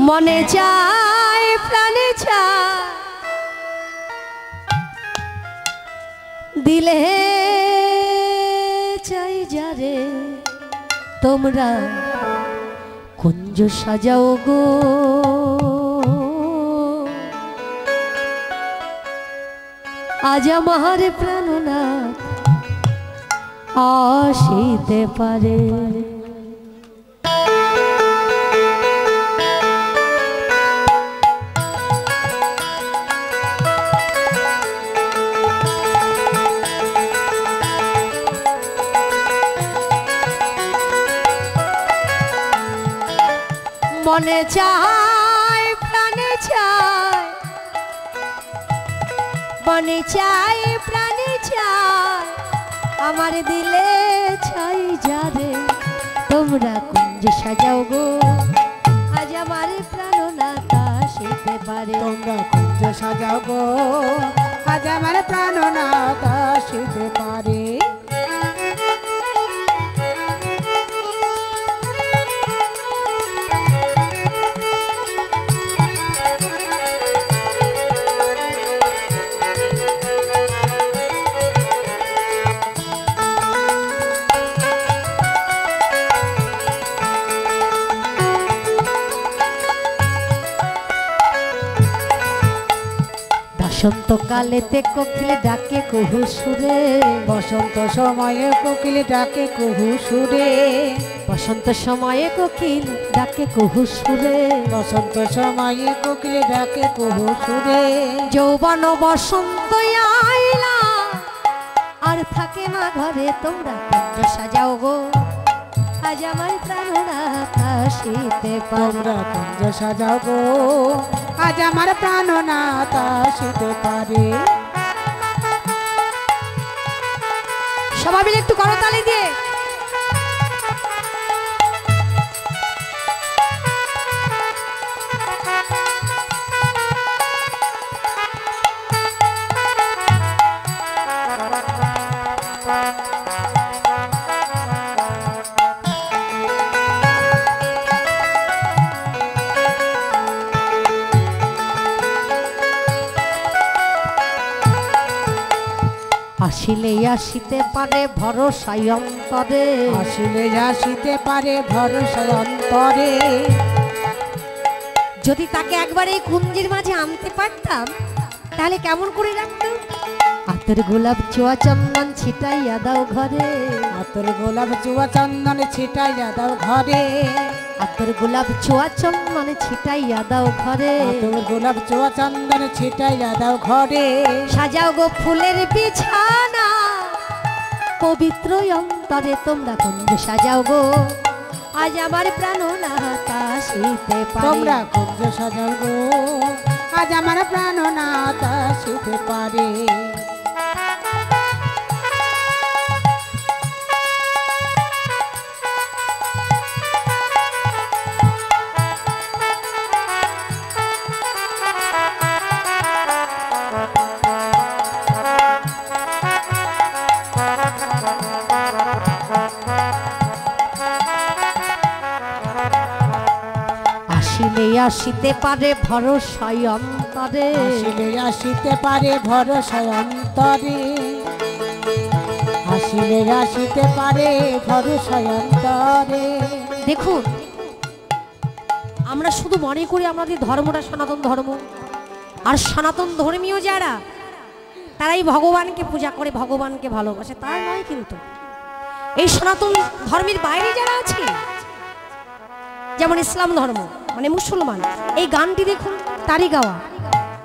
মনে চায় প্রাণে চায় দিলে চাই যারে তোমরা কুঞ্জ সাজাও গো আজ আমার প্রাণনাথ আসিতে পারে মনে চায় প্রাণে চায় মনে চায় প্রাণে চায় আমার দিলে চাই যারে তোমরা কুঞ্জ সাজাও গো আজ আমার প্রাণনাথ আসিতে পারে তোমরা কুঞ্জ সাজাও গো আজ আমার প্রাণনাথ আসিতে পারে বসন্তকালেতে কোকিল ডাকে কুহু সুরে বসন্ত সময়ে কোকিল ডাকে কুহু সুরে বসন্ত সময়ে কোকিল ডাকে কুহু সুরে বসন্ত সময়ে কোকিল ডাকে কুহু সুরে যৌবন বসন্ত আইলা আর থাকে না ঘরে তোমরা কুঞ্জ সাজাও গো আজ আমার প্রাণনাথ আসিতে তোমরা কুঞ্জ সাজাও গো আজ আমার প্রাণনাথ আসিতে পারে সবাই মিলে একটু করতালি দিয়ে আসিলে আসিতে পারে ভরসায় অন্তরে আসিলে আসিতে পারে ভরসায় অন্তরে যদি তাকে একবার এই কুঞ্জের মাঝে আনতে পারতাম তাহলে কেমন করে রাখতো আতর গোলাপ চুয়া চন্দন ছিটাইয়া দাও ঘরে আতর গোলাপ চুয়া চন্দন ছিটাইয়া দাও ঘরে আতর গোলাপ চুয়া চন্দন ছিটাইয়া দাও ঘরে আতর গোলাপ চুয়া চন্দন ছিটাইয়া দাও ঘরে সাজাও গো ফুলের বিছানা পবিত্র অন্তরে তোমরা কুঞ্জ সাজাও গো আজ আমার প্রাণনাথ আসিতে পারে তোমরা কুঞ্জ সাজাও গো আজ আমার প্রাণনাথ আসিতে পারে আসিলে আসিতে পারে ভরসায় অন্তরে আসিলে আসিতে পারে ভরসায় অন্তরে আসিলে আসিতে পারে ভরসায় অন্তরে দেখুন আমরা শুধু মনে করি আমাদের ধর্মটা সনাতন ধর্ম আর সনাতন ধর্মীয় যারা তারাই ভগবানকে পূজা করে ভগবানকে ভালোবাসে তা নয় কিন্তু এই সনাতন ধর্মের বাইরে যারা আছে যেমন ইসলাম ধর্ম মানে মুসলমান এই গানটি দেখুন তারই গাওয়া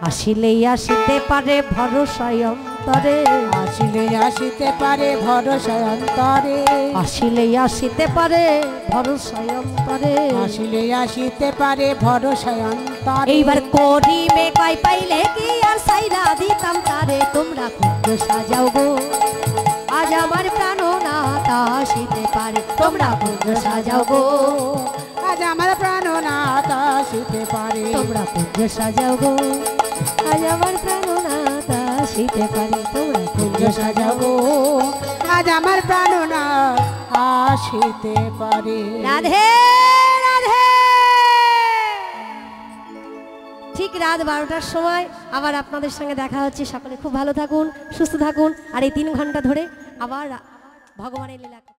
আসিলে আসিতে পারে ভরসায় অন্তরে আসিলে আসিতে পারে ভরসায় অন্তরে আসিলে আসিতে পারে ভরসায় অন্তরে আসিলে আসিতে পারে ভরসায় অন্তরে এইবার করি মে কয় পাইলে কি আর সাইরা দিতাম তারে তোমরা কুঞ্জ সাজাও গো আজ আমার প্রাণনাথ আসিতে পারে তোমরা কুঞ্জ সাজাও গো আজ আমার প্রাণনাথ আসিতে পারে তোমরা কুঞ্জ সাজাও গো আজ আমার প্রাণনাথ আসিতে পারে তোমরা কুঞ্জ কুঞ্জ সাজাও গো আজ আমার প্রাণনাথ আসিতে পারে। রাধে রাধে। ঠিক রাত 12টার সময় আবার আপনাদের সঙ্গে দেখা হচ্ছে। সকলে খুব ভালো থাকুন, সুস্থ থাকুন, আর এই 3 ঘন্টা ধরে আবার ভগবানের লীলা।